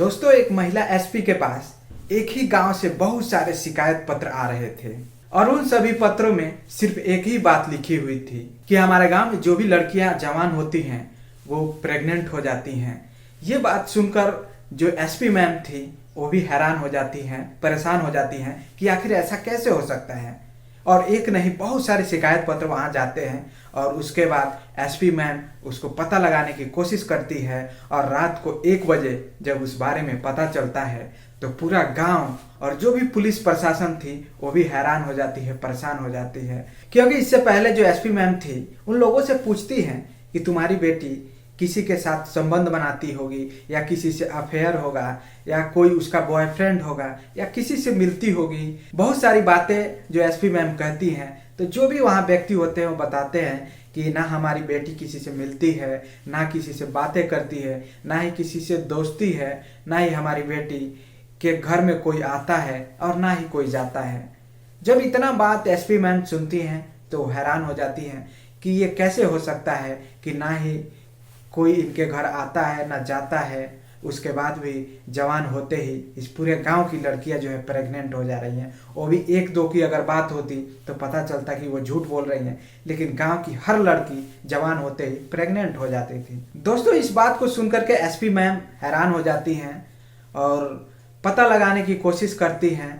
दोस्तों, एक महिला एसपी के पास एक ही गांव से बहुत सारे शिकायत पत्र आ रहे थे और उन सभी पत्रों में सिर्फ एक ही बात लिखी हुई थी कि हमारे गांव में जो भी लड़कियां जवान होती हैं वो प्रेग्नेंट हो जाती हैं। ये बात सुनकर जो एसपी मैम थी वो भी हैरान हो जाती हैं, परेशान हो जाती हैं कि आखिर ऐसा कैसे हो सकता है। और एक नहीं बहुत सारे शिकायत पत्र वहां जाते हैं और उसके बाद एसपी मैम उसको पता लगाने की कोशिश करती है और रात को 1 बजे जब उस बारे में पता चलता है तो पूरा गांव और जो भी पुलिस प्रशासन थी वो भी हैरान हो जाती है, परेशान हो जाती है। क्योंकि इससे पहले जो एसपी मैम थी उन लोगों से पूछती हैं कि तुम्हारी बेटी किसी के साथ संबंध बनाती होगी या किसी से अफेयर होगा या कोई उसका बॉयफ्रेंड होगा या किसी से मिलती होगी। बहुत सारी बातें जो एसपी मैम कहती हैं तो जो भी वहाँ व्यक्ति होते हैं वो बताते हैं कि ना हमारी बेटी किसी से मिलती है, ना किसी से बातें करती है, ना ही किसी से दोस्ती है, ना ही हमारी बेटी के घर में कोई आता है और ना ही कोई जाता है। जब इतना बात एसपी मैम सुनती हैं तो हैरान हो जाती हैं कि ये कैसे हो सकता है कि ना ही कोई इनके घर आता है ना जाता है, उसके बाद भी जवान होते ही इस पूरे गांव की लड़कियां जो है प्रेग्नेंट हो जा रही हैं। वो भी 1-2 की अगर बात होती तो पता चलता कि वो झूठ बोल रही हैं, लेकिन गांव की हर लड़की जवान होते ही प्रेग्नेंट हो जाती थी। दोस्तों, इस बात को सुनकर के एसपी मैम हैरान हो जाती हैं और पता लगाने की कोशिश करती हैं।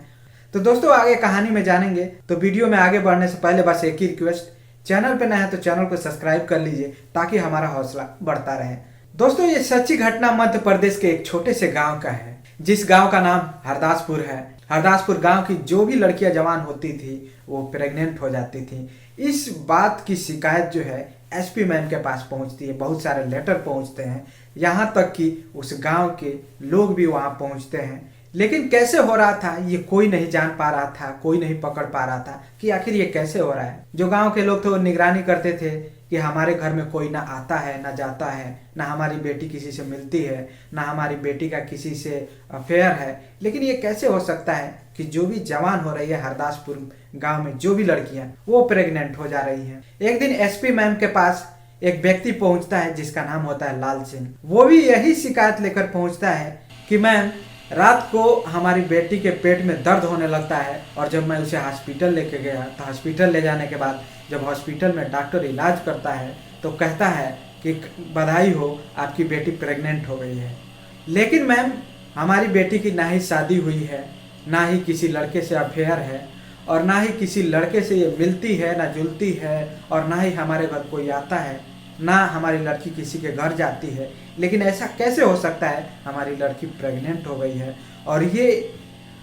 तो दोस्तों, आगे कहानी में जानेंगे, तो वीडियो में आगे बढ़ने से पहले बस एक ही रिक्वेस्ट, चैनल पे नया है तो चैनल को सब्सक्राइब कर लीजिए ताकि हमारा हौसला बढ़ता रहे। दोस्तों, ये सच्ची घटना मध्य प्रदेश के एक छोटे से गांव का है जिस गांव का नाम हरदासपुर है। हरदासपुर गांव की जो भी लड़कियां जवान होती थी वो प्रेग्नेंट हो जाती थी। इस बात की शिकायत जो है एसपी मैम के पास पहुंचती है, बहुत सारे लेटर पहुंचते हैं, यहाँ तक कि उस गांव के लोग भी वहां पहुंचते हैं। लेकिन कैसे हो रहा था ये कोई नहीं जान पा रहा था, कोई नहीं पकड़ पा रहा था कि आखिर ये कैसे हो रहा है। जो गांव के लोग थे वो निगरानी करते थे कि हमारे घर में कोई ना आता है ना जाता है, ना हमारी बेटी किसी से मिलती है, ना हमारी बेटी का किसी से अफेयर है। लेकिन ये कैसे हो सकता है कि जो भी जवान हो रही है हरदासपुर गाँव में जो भी लड़कियां वो प्रेग्नेंट हो जा रही हैं। एक दिन एसपी मैम के पास एक व्यक्ति पहुंचता है जिसका नाम होता है लाल सिंह। वो भी यही शिकायत लेकर पहुंचता है कि मैम, रात को हमारी बेटी के पेट में दर्द होने लगता है और जब मैं उसे हॉस्पिटल लेके गया तो हॉस्पिटल ले जाने के बाद जब हॉस्पिटल में डॉक्टर इलाज करता है तो कहता है कि बधाई हो, आपकी बेटी प्रेग्नेंट हो गई है। लेकिन मैम, हमारी बेटी की ना ही शादी हुई है, ना ही किसी लड़के से अफेयर है और ना ही किसी लड़के से ये मिलती है, ना जुलती है और ना ही हमारे घर कोई आता है, ना हमारी लड़की किसी के घर जाती है। लेकिन ऐसा कैसे हो सकता है, हमारी लड़की प्रेग्नेंट हो गई है। और ये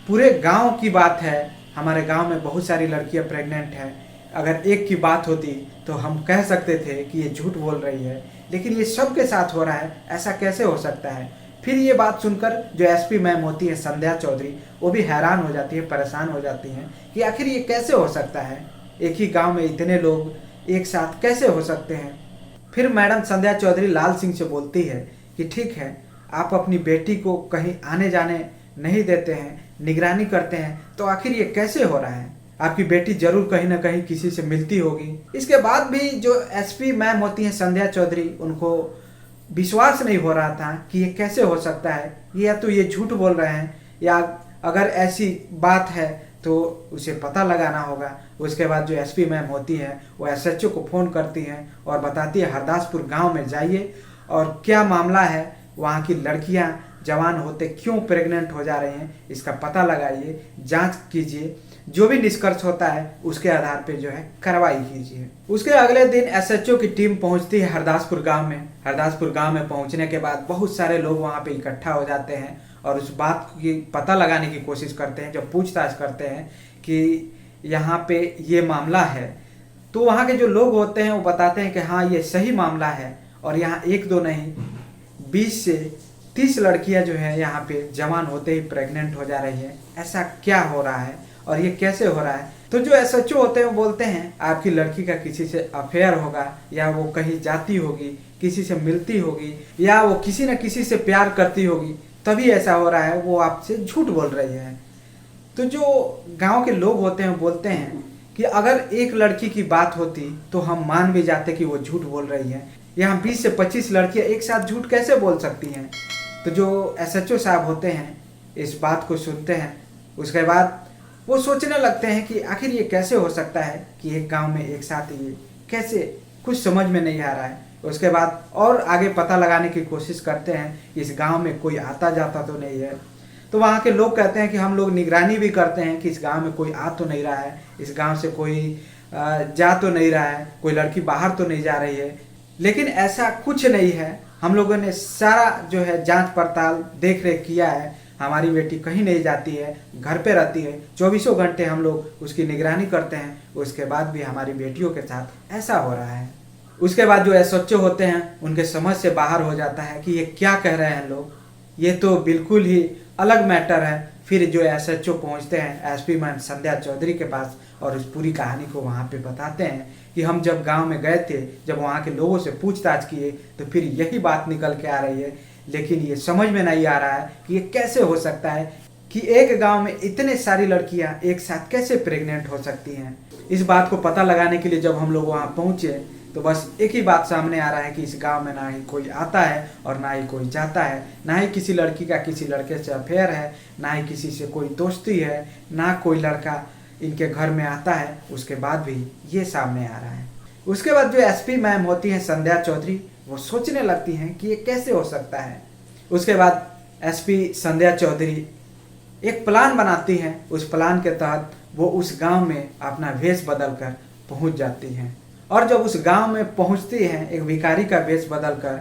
पूरे गांव की बात है, हमारे गांव में बहुत सारी लड़कियां प्रेग्नेंट हैं। अगर एक की बात होती तो हम कह सकते थे कि ये झूठ बोल रही है, लेकिन ये सबके साथ हो रहा है, ऐसा कैसे हो सकता है। फिर ये बात सुनकर जो एसपी मैम होती है संध्या चौधरी, वो भी हैरान हो जाती है, परेशान हो जाती हैं कि आखिर ये कैसे हो सकता है, एक ही गाँव में इतने लोग एक साथ कैसे हो सकते हैं। फिर मैडम संध्या चौधरी लाल सिंह से बोलती है कि ठीक है, आप अपनी बेटी को कहीं आने जाने नहीं देते हैं, निगरानी करते हैं, तो आखिर ये कैसे हो रहा है। आपकी बेटी जरूर कहीं ना कहीं किसी से मिलती होगी। इसके बाद भी जो एसपी मैम होती हैं संध्या चौधरी, उनको विश्वास नहीं हो रहा था कि ये कैसे हो सकता है, या तो ये झूठ बोल रहे हैं या अगर ऐसी बात है तो उसे पता लगाना होगा। उसके बाद जो एसपी मैम होती है वो एसएचओ को फ़ोन करती हैं और बताती है हरदासपुर गांव में जाइए और क्या मामला है, वहाँ की लड़कियां जवान होते क्यों प्रेग्नेंट हो जा रही हैं, इसका पता लगाइए, जांच कीजिए, जो भी निष्कर्ष होता है उसके आधार पे जो है कार्रवाई कीजिए। उसके अगले दिन एसएचओ की टीम पहुंचती है हरदासपुर गांव में। हरदासपुर गांव में पहुंचने के बाद बहुत सारे लोग वहां पे इकट्ठा हो जाते हैं और उस बात की पता लगाने की कोशिश करते हैं। जब पूछताछ करते हैं कि यहाँ पे ये मामला है तो वहाँ के जो लोग होते हैं वो बताते हैं कि हाँ, ये सही मामला है और यहाँ 1-2 नहीं 20 से 30 लड़कियाँ जो है यहाँ पे जवान होते ही प्रेग्नेंट हो जा रही हैं। ऐसा क्या हो रहा है और ये कैसे हो रहा है। तो जो एसएचओ होते हैं वो बोलते हैं आपकी लड़की का किसी से अफेयर होगा, या वो कहीं जाती होगी, किसी से मिलती होगी, या वो किसी न किसी से प्यार करती होगी, तभी ऐसा हो रहा है, वो आपसे झूठ बोल रही है। तो जो गांव के लोग होते हैं बोलते हैं कि अगर एक लड़की की बात होती तो हम मान भी जाते कि वो झूठ बोल रही है। यहाँ 20 से 25 लड़कियां एक साथ झूठ कैसे बोल सकती हैं। तो जो एसएचओ साहब होते हैं इस बात को सुनते हैं। उसके बाद वो सोचने लगते हैं कि आखिर ये कैसे हो सकता है कि एक गांव में एक साथ ये कैसे, कुछ समझ में नहीं आ रहा है। उसके बाद और आगे पता लगाने की कोशिश करते हैं इस गांव में कोई आता जाता तो नहीं है। तो वहाँ के लोग कहते हैं कि हम लोग निगरानी भी करते हैं कि इस गांव में कोई आ तो नहीं रहा है, इस गांव से कोई जा तो नहीं रहा है, कोई लड़की बाहर तो नहीं जा रही है। लेकिन ऐसा कुछ नहीं है। हम लोगों ने सारा जो है जांच पड़ताल देख रेख किया है, हमारी बेटी कहीं नहीं जाती है, घर पे रहती है, 24 घंटे हम लोग उसकी निगरानी करते हैं। उसके बाद भी हमारी बेटियों के साथ ऐसा हो रहा है। उसके बाद जो एसएचओ होते हैं उनके समझ से बाहर हो जाता है कि ये क्या कह रहे हैं लोग, ये तो बिल्कुल ही अलग मैटर है। फिर जो एसएचओ पहुंचते हैं एसपी मैम संध्या चौधरी के पास और उस पूरी कहानी को वहाँ पे बताते हैं कि हम जब गांव में गए थे, जब वहाँ के लोगों से पूछताछ किए तो फिर यही बात निकल के आ रही है। लेकिन ये समझ में नहीं आ रहा है कि ये कैसे हो सकता है कि एक गांव में इतने सारी लड़कियां एक साथ कैसे प्रेग्नेंट हो सकती हैं। इस बात को पता लगाने के लिए जब हम लोग वहाँ पहुँचे तो बस एक ही बात सामने आ रहा है कि इस गांव में ना ही कोई आता है और ना ही कोई जाता है, ना ही किसी लड़की का किसी लड़के से अफेयर है, ना ही किसी से कोई दोस्ती है, ना कोई लड़का इनके घर में आता है। उसके बाद भी ये सामने आ रहा है। उसके बाद जो एसपी मैम होती हैं संध्या चौधरी, वो सोचने लगती हैं कि ये कैसे हो सकता है। उसके बाद एसपी संध्या चौधरी एक प्लान बनाती हैं। उस प्लान के तहत वो उस गांव में अपना वेश बदल कर पहुँच जाती हैं। और जब उस गांव में पहुंचती हैं एक भिखारी का वेश बदल कर,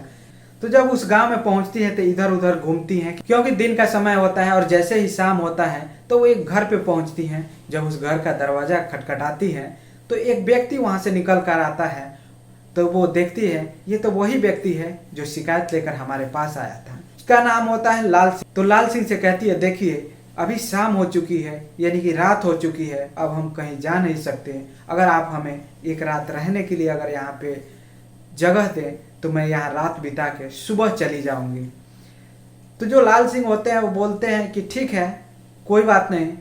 तो जब उस गांव में पहुंचती हैं तो इधर उधर घूमती हैं क्योंकि दिन का समय होता है। और जैसे ही शाम होता है तो वो एक घर पे पहुंचती हैं। जब उस घर का दरवाजा खटखटाती हैं तो एक व्यक्ति वहां से निकल कर आता है। तो वो देखती है ये तो वही व्यक्ति है जो शिकायत लेकर हमारे पास आया था। उसका नाम होता है लाल सिंह। तो लाल सिंह से कहती है देखिए अभी शाम हो चुकी है, यानी कि रात हो चुकी है, अब हम कहीं जा नहीं सकते। अगर आप हमें एक रात रहने के लिए अगर यहाँ पे जगह दें तो मैं यहाँ रात बिता के सुबह चली जाऊंगी। तो जो लाल सिंह होते हैं वो बोलते हैं कि ठीक है, कोई बात नहीं,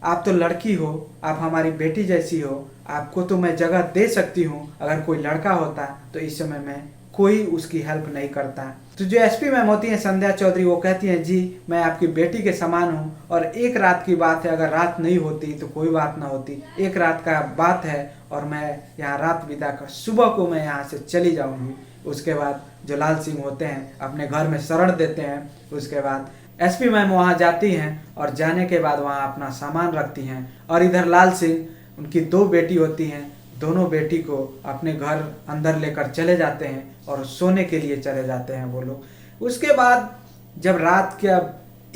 आप तो लड़की हो, आप हमारी बेटी जैसी हो, आपको तो मैं जगह दे सकती हूँ। अगर कोई लड़का होता तो इस समय मैं कोई उसकी हेल्प नहीं करता। तो जो एसपी मैम होती हैं संध्या चौधरी, वो कहती हैं जी मैं आपकी बेटी के समान हूँ और एक रात की बात है, अगर रात नहीं होती तो कोई बात ना होती, एक रात का बात है और मैं यहाँ रात बिताकर सुबह को मैं यहाँ से चली जाऊँगी। उसके बाद जो लाल सिंह होते हैं अपने घर में शरण देते हैं। उसके बाद एसपी मैम वहाँ जाती हैं और जाने के बाद वहाँ अपना सामान रखती हैं। और इधर लाल सिंह, उनकी 2 बेटी होती हैं, दोनों बेटी को अपने घर अंदर लेकर चले जाते हैं और सोने के लिए चले जाते हैं वो लोग। उसके बाद जब रात के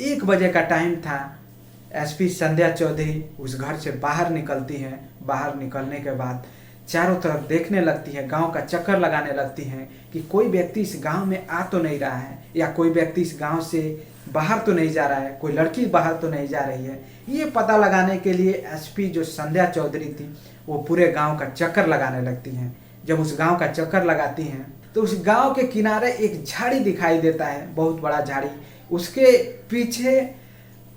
1 बजे का टाइम था, एसपी संध्या चौधरी उस घर से बाहर निकलती हैं। बाहर निकलने के बाद चारों तरफ देखने लगती है, गांव का चक्कर लगाने लगती हैं कि कोई व्यक्ति इस गांव में आ तो नहीं रहा है, या कोई व्यक्ति इस गांव से बाहर तो नहीं जा रहा है, कोई लड़की बाहर तो नहीं जा रही है। ये पता लगाने के लिए एसपी जो संध्या चौधरी थी वो पूरे गांव का चक्कर लगाने लगती हैं। जब उस गांव का चक्कर लगाती हैं तो उस गांव के किनारे एक झाड़ी दिखाई देता है, बहुत बड़ा झाड़ी। उसके पीछे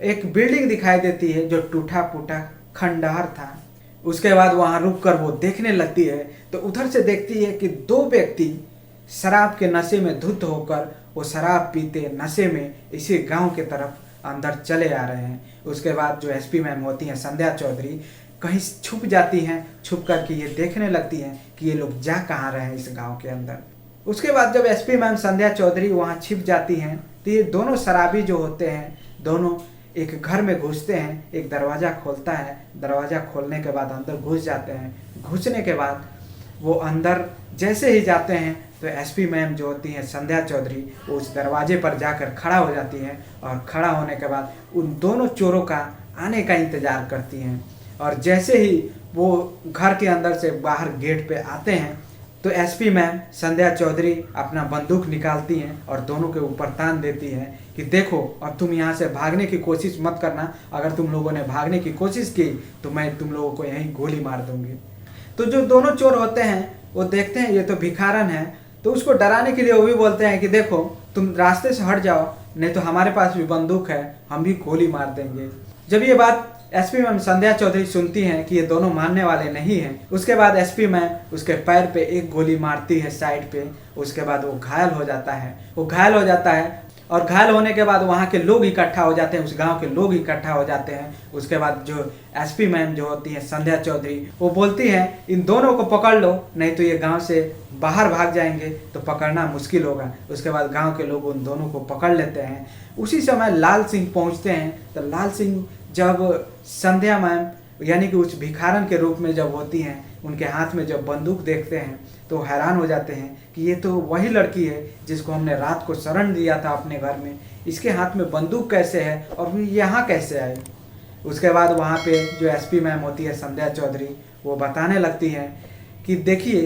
एक बिल्डिंग दिखाई देती है जो टूटा फूटा खंडहर था। उसके बाद वहां रुककर वो देखने लगती है तो उधर से देखती है कि 2 व्यक्ति शराब के नशे में धुत होकर वो शराब पीते नशे में इसी गांव के तरफ अंदर चले आ रहे हैं। उसके बाद जो एसपी मैम होती हैं संध्या चौधरी कहीं छुप जाती हैं, छुप करके ये देखने लगती हैं कि ये लोग जा कहाँ रहे हैं इस गांव के अंदर। उसके बाद जब एसपी मैम संध्या चौधरी वहाँ छिप जाती हैं तो ये दोनों शराबी जो होते हैं दोनों एक घर में घुसते हैं। एक दरवाज़ा खोलता है, दरवाज़ा खोलने के बाद अंदर घुस जाते हैं। घुसने के बाद वो अंदर जैसे ही जाते हैं तो एसपी मैम जो होती हैं संध्या चौधरी वो उस दरवाजे पर जाकर खड़ा हो जाती हैं और खड़ा होने के बाद उन दोनों चोरों का आने का इंतज़ार करती हैं। और जैसे ही वो घर के अंदर से बाहर गेट पे आते हैं तो एसपी मैम संध्या चौधरी अपना बंदूक निकालती हैं और दोनों के ऊपर तान देती हैं कि देखो अब तुम यहाँ से भागने की कोशिश मत करना, अगर तुम लोगों ने भागने की कोशिश की तो मैं तुम लोगों को यहीं गोली मार दूंगी। तो जो दोनों चोर होते हैं वो देखते हैं ये तो भिखारन है, तो उसको डराने के लिए वो भी बोलते हैं कि देखो तुम रास्ते से हट जाओ, नहीं तो हमारे पास भी बंदूक है, हम भी गोली मार देंगे। जब ये बात एसपी मैम संध्या चौधरी सुनती हैं कि ये दोनों मानने वाले नहीं हैं, उसके बाद एसपी मैम उसके पैर पे एक गोली मारती है साइड पे। उसके बाद वो घायल हो जाता है। और घायल होने के बाद वहाँ के लोग इकट्ठा हो जाते हैं, उस गांव के लोग इकट्ठा हो जाते हैं। उसके बाद जो एसपी मैम जो होती हैं संध्या चौधरी, वो बोलती हैं इन दोनों को पकड़ लो, नहीं तो ये गांव से बाहर भाग जाएंगे तो पकड़ना मुश्किल होगा। उसके बाद गांव के लोग उन दोनों को पकड़ लेते हैं। उसी समय लाल सिंह पहुंचते हैं। तो लाल सिंह जब संध्या मैम यानी कि उस भिखारन के रूप में जब होती हैं, उनके हाथ में जब बंदूक देखते हैं तो हैरान हो जाते हैं कि ये तो वही लड़की है जिसको हमने रात को शरण दिया था अपने घर में। इसके हाथ में बंदूक कैसे है और यहाँ कैसे आई। उसके बाद वहाँ पे जो एसपी मैम होती है संध्या चौधरी, वो बताने लगती हैं कि देखिए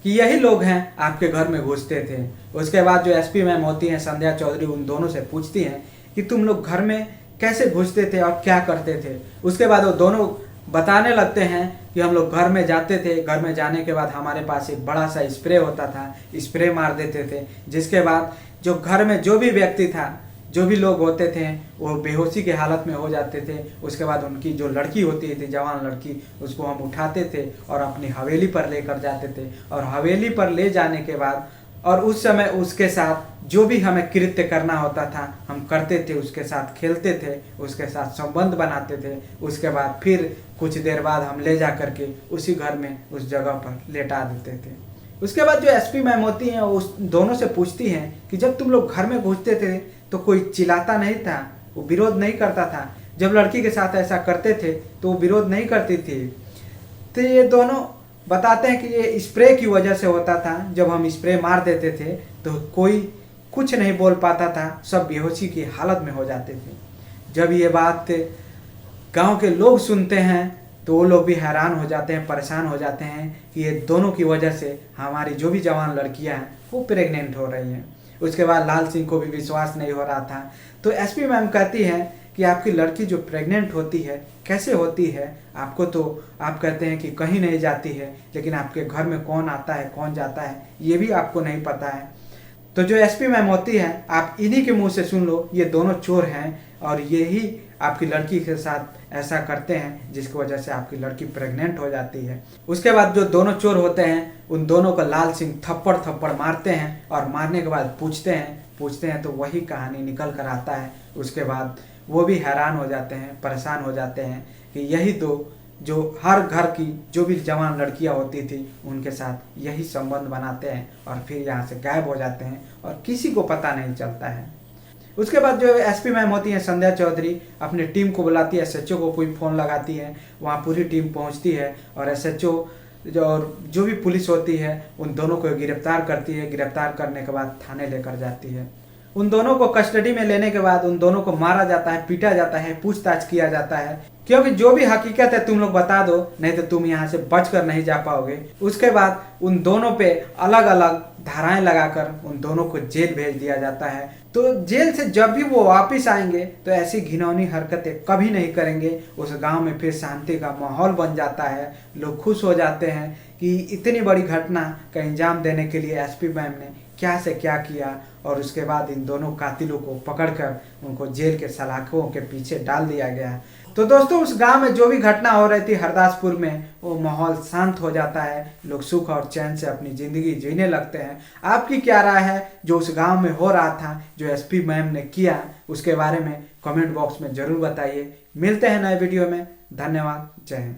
कि यही लोग हैं आपके घर में घुसते थे। उसके बाद जो एसपी मैम होती हैं संध्या चौधरी, उन दोनों से पूछती हैं कि तुम लोग घर में कैसे घुसते थे और क्या करते थे। उसके बाद वो दोनों बताने लगते हैं कि हम लोग घर में जाते थे, घर में जाने के बाद हमारे पास एक बड़ा सा स्प्रे होता था, स्प्रे मार देते थे, जिसके बाद जो घर में जो भी व्यक्ति था, जो भी लोग होते थे, वो बेहोशी के हालत में हो जाते थे। उसके बाद उनकी जो लड़की होती थी, जवान लड़की, उसको हम उठाते थे और अपनी हवेली पर लेकर जाते थे। और हवेली पर ले जाने के बाद और उस समय उसके साथ जो भी हमें कृत्य करना होता था हम करते थे, उसके साथ खेलते थे, उसके साथ संबंध बनाते थे। उसके बाद फिर कुछ देर बाद हम ले जा करके उसी घर में उस जगह पर लेटा देते थे। उसके बाद जो एसपी मैम होती हैं वो उस दोनों से पूछती हैं कि जब तुम लोग घर में घुसते थे तो कोई चिल्लाता नहीं था, वो विरोध नहीं करता था। जब लड़की के साथ ऐसा करते थे तो वो विरोध नहीं करती थी। तो ये दोनों बताते हैं कि ये स्प्रे की वजह से होता था। जब हम स्प्रे मार देते थे तो कोई कुछ नहीं बोल पाता था, सब बेहोशी की हालत में हो जाते थे। जब ये बात गांव के लोग सुनते हैं तो वो लोग भी हैरान हो जाते हैं, परेशान हो जाते हैं कि ये दोनों की वजह से हमारी जो भी जवान लड़कियां हैं वो प्रेग्नेंट हो रही हैं। उसके बाद लाल सिंह को भी विश्वास नहीं हो रहा था। तो एसपी मैम कहती हैं कि आपकी लड़की जो प्रेग्नेंट होती है कैसे होती है, आपको तो आप कहते हैं कि कहीं नहीं जाती है, लेकिन आपके घर में कौन आता है कौन जाता है ये भी आपको नहीं पता है। तो जो एसपी मैम होती है, आप इन्हीं के मुंह से सुन लो, ये दोनों चोर हैं और यही आपकी लड़की के साथ ऐसा करते हैं जिसकी वजह से आपकी लड़की प्रेग्नेंट हो जाती है। उसके बाद जो दोनों चोर होते हैं उन दोनों को लाल सिंह थप्पड़ थप्पड़ मारते हैं और मारने के बाद पूछते हैं तो वही कहानी निकल कर आता है। उसके बाद वो भी हैरान हो जाते हैं, परेशान हो जाते हैं कि यही दो जो हर घर की जो भी जवान लड़कियां होती थी उनके साथ यही संबंध बनाते हैं और फिर यहाँ से गायब हो जाते हैं और किसी को पता नहीं चलता है। उसके बाद जो एसपी मैम होती हैं संध्या चौधरी अपनी टीम को बुलाती है, एसएचओ को कोई फ़ोन लगाती है, वहाँ पूरी टीम पहुँचती है और एसएचओ और जो भी पुलिस होती है उन दोनों को गिरफ्तार करती है। गिरफ्तार करने के बाद थाने लेकर जाती है। उन दोनों को कस्टडी में लेने के बाद उन दोनों को मारा जाता है, पीटा जाता है, पूछताछ किया जाता है, क्योंकि जो भी हकीकत है तुम लोग बता दो, नहीं तो तुम यहाँ से बचकर नहीं जा पाओगे। उसके बाद उन दोनों पे अलग अलग धाराएं लगाकर उन दोनों को जेल भेज दिया जाता है। तो जेल से जब भी वो वापस आएंगे तो ऐसी घिनौनी हरकतें कभी नहीं करेंगे। उस गांव में फिर शांति का माहौल बन जाता है। लोग खुश हो जाते हैं कि इतनी बड़ी घटना का अंजाम देने के लिए एसपी मैम ने क्या से क्या किया। और उसके बाद इन दोनों कातिलों को पकड़कर उनको जेल के सलाखों के पीछे डाल दिया गया। तो दोस्तों उस गांव में जो भी घटना हो रही थी हरदासपुर में, वो माहौल शांत हो जाता है। लोग सुख और चैन से अपनी ज़िंदगी जीने लगते हैं। आपकी क्या राय है जो उस गांव में हो रहा था, जो एसपी मैम ने किया, उसके बारे में कमेंट बॉक्स में ज़रूर बताइए। मिलते हैं नए वीडियो में। धन्यवाद। जय हिंद।